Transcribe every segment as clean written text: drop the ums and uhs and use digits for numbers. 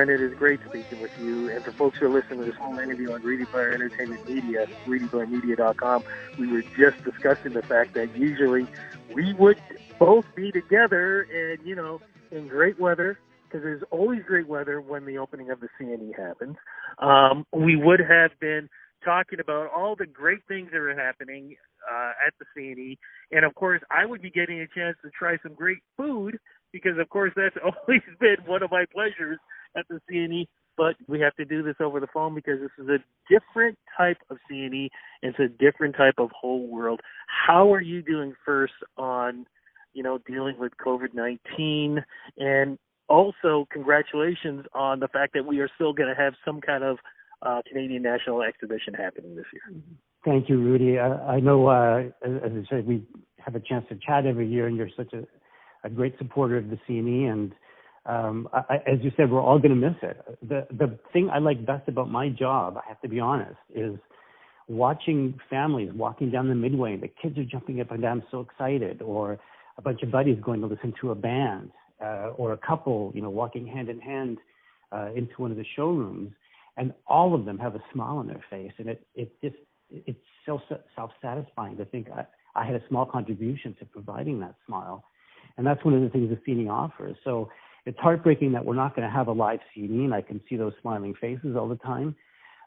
Brendan. It is great speaking with you. And for folks who are listening to this whole interview on Rudy Blair Entertainment Media, RudyBlairMedia.com, we were just discussing the fact that usually we would both be together and, you know, in great weather, because there's always great weather when the opening of the CNE happens. We would have been talking about all the great things that are happening at the CNE. And, of course, I would be getting a chance to try some great food because, of course, that's always been one of my pleasures at the CNE. But we have to do this over the phone because this is a different type of CNE. It's a different type of whole world. How are you doing first on, you know, dealing with COVID-19? And also, congratulations on the fact that we are still going to have some kind of Canadian National Exhibition happening this year. Thank you, Rudy. I know, as I said, we have a chance to chat every year, and you're such a great supporter of the CNE. And as you said, we're all going to miss it. The thing I like best about my job, I have to be honest, is watching families walking down the Midway, and the kids are jumping up and down so excited, or a bunch of buddies going to listen to a band, or a couple, you know, walking hand in hand into one of the showrooms, and all of them have a smile on their face, and it's so self-satisfying to think I had a small contribution to providing that smile. And that's one of the things the CNE offers. So it's heartbreaking that we're not going to have a live CNE, and I can see those smiling faces all the time.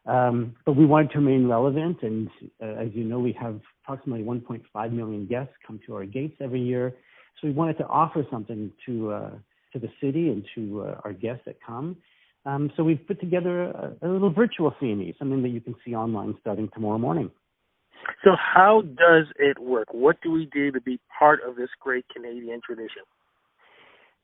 But we wanted to remain relevant, and as you know, we have approximately 1.5 million guests come to our gates every year. So we wanted to offer something to the city and to our guests that come. So we've put together a little virtual CNE, something that you can see online starting tomorrow morning. So how does it work? What do we do to be part of this great Canadian tradition?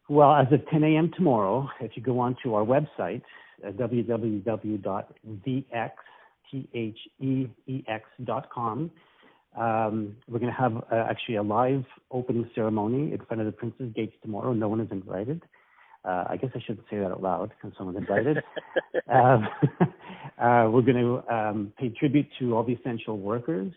Well, as of 10 a.m. tomorrow, if you go onto our website, www.thex.com, we're going to have actually a live opening ceremony in front of the Prince's Gates tomorrow. No one is invited. I guess I shouldn't say that out loud because someone's invited. We're going to pay tribute to all the essential workers.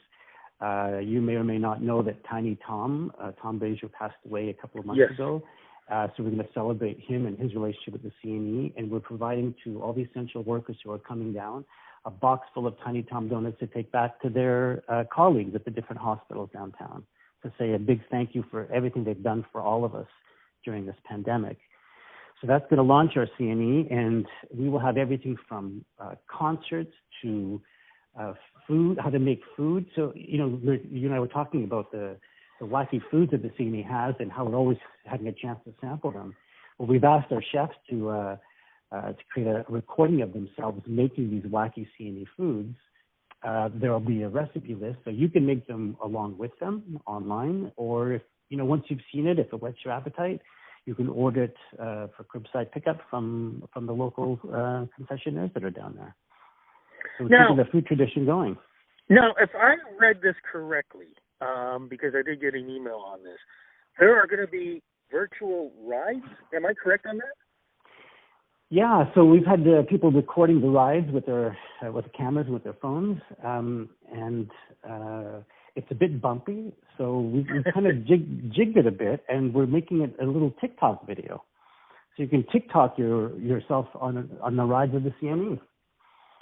You may or may not know that Tiny Tom Brazier, passed away a couple of months ago. So we're going to celebrate him and his relationship with the CNE. And we're providing to all the essential workers who are coming down a box full of Tiny Tom donuts to take back to their colleagues at the different hospitals downtown to say a big thank you for everything they've done for all of us during this pandemic. So that's going to launch our CNE, and we will have everything from concerts to food, how to make food. So, you know, you and I were talking about the wacky foods that the CNE has and how we're always having a chance to sample them. Well, we've asked our chefs to create a recording of themselves making these wacky CNE foods. There will be a recipe list, so you can make them along with them online, or if, you know, once you've seen it, if it whets your appetite, you can order it for curbside pickup from the local concessionaires that are down there. So we're keeping the food tradition going. Now, if I read this correctly, because I did get an email on this, there are going to be virtual rides. Am I correct on that? Yeah, so we've had people recording the rides with their with the cameras and with their phones, and it's a bit bumpy, so we've kind of jigged it a bit, and we're making it a little TikTok video. So you can TikTok yourself on the rides of the CNE.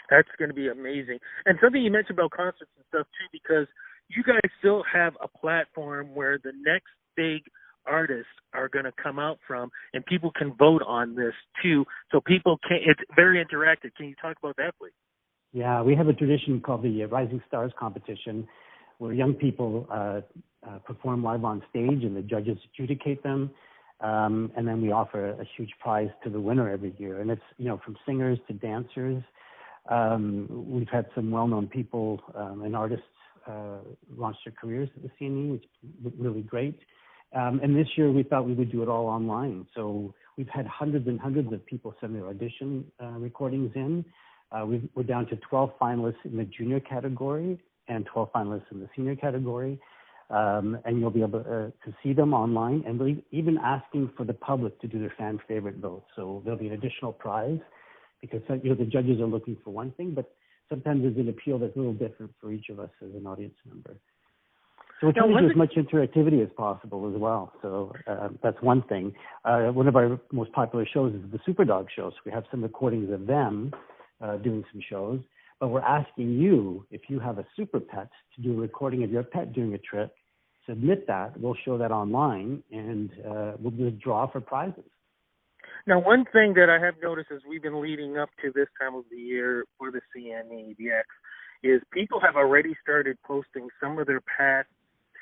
That's going to be amazing. And something you mentioned about concerts and stuff, too, because you guys still have a platform where the next big artists are going to come out from, and people can vote on this, too. So people can, it's very interactive. Can you talk about that, please? Yeah, we have a tradition called the Rising Stars competition, where young people perform live on stage and the judges adjudicate them. And then we offer a huge prize to the winner every year. And it's, you know, from singers to dancers. We've had some well-known people and artists launch their careers at the CNE, which is really great. And this year we thought we would do it all online. So we've had hundreds and hundreds of people send their audition recordings in. We're down to 12 finalists in the junior category and 12 finalists in the senior category. And you'll be able to see them online. And we're even asking for the public to do their fan favorite vote. So there'll be an additional prize because, you know, the judges are looking for one thing, but sometimes there's an appeal that's a little different for each of us as an audience member. So we're trying to do as much interactivity as possible as well. So that's one thing. One of our most popular shows is the Superdog show. So we have some recordings of them doing some shows. But we're asking you, if you have a super pet, to do a recording of your pet doing a trip. Submit that. We'll show that online, and we'll do a draw for prizes. Now, one thing that I have noticed as we've been leading up to this time of the year for the CNE, the X, is people have already started posting some of their past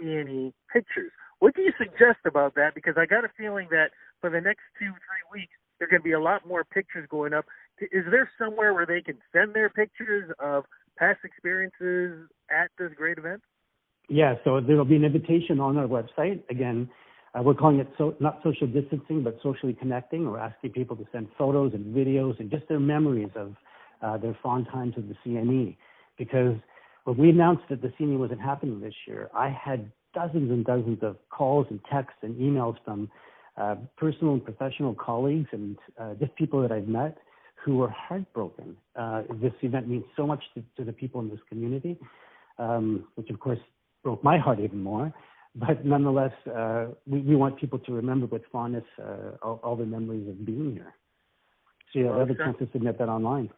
CNE pictures. What do you suggest about that? Because I got a feeling that for the next 2-3 weeks, there are going to be a lot more pictures going up. Is there somewhere where they can send their pictures of past experiences at this great event? Yeah, so there will be an invitation on our website. Again, we're calling it not social distancing, but socially connecting. We're asking people to send photos and videos and just their memories of their fond times of the CNE. Because when we announced that the CNE wasn't happening this year, I had dozens and dozens of calls and texts and emails from personal and professional colleagues and just people that I've met who were heartbroken. This event means so much to the people in this community, which of course broke my heart even more. But nonetheless, we want people to remember with fondness all the memories of being here. So yeah, have a chance to submit that online.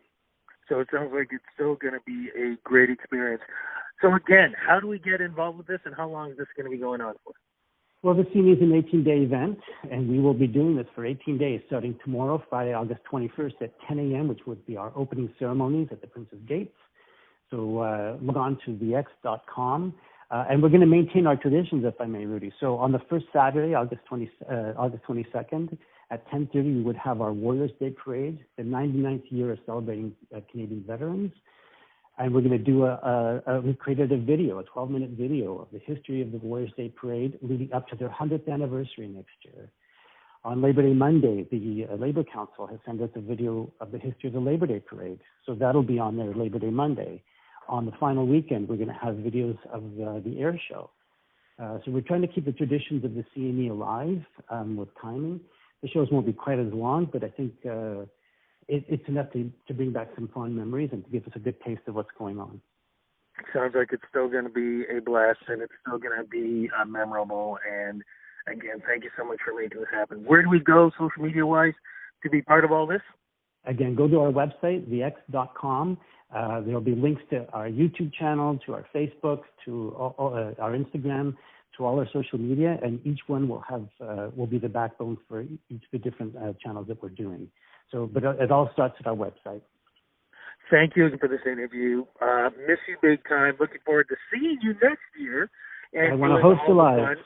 So it sounds like it's still going to be a great experience. So again, how do we get involved with this, and how long is this going to be going on for? Well, the CNE is an 18-day event, and we will be doing this for 18 days, starting tomorrow, Friday, August 21st at 10 a.m., which would be our opening ceremonies at the Princess Gates. So log on to thex.com. And we're going to maintain our traditions, if I may, Rudy. So on the first Saturday, August 22nd, at 10:30, we would have our Warriors Day Parade, the 99th year of celebrating Canadian veterans. And we're going to do we created a video, a 12-minute video of the history of the Warriors Day Parade leading up to their 100th anniversary next year. On Labor Day Monday, the Labor Council has sent us a video of the history of the Labor Day Parade. So that'll be on there Labor Day Monday. On the final weekend, we're going to have videos of the air show. So we're trying to keep the traditions of the CNE alive with timing. The shows won't be quite as long, but I think it's enough to bring back some fond memories and to give us a good taste of what's going on. Sounds like it's still going to be a blast, and it's still going to be memorable. And again, thank you so much for making this happen. Where do we go social media-wise to be part of all this? Again, go to our website, thex.com. There will be links to our YouTube channel, to our Facebook, to our Instagram, to all our social media, and each one will be the backbone for each of the different channels that we're doing. So, but it all starts at our website. Thank you for this interview. Miss you big time. Looking forward to seeing you next year. And I want to host you live.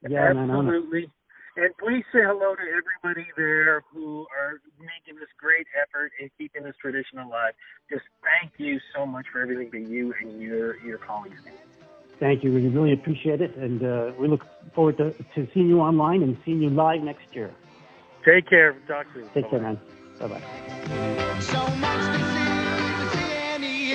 Yeah, absolutely. And please say hello to everybody there who are making this great effort and keeping this tradition alive. Just thank you so much for everything that you and your colleagues do. Thank you. We really appreciate it. And we look forward to seeing you online and seeing you live next year. Take care. Talk soon. Take care, man. Bye-bye. So much to see, the CNE,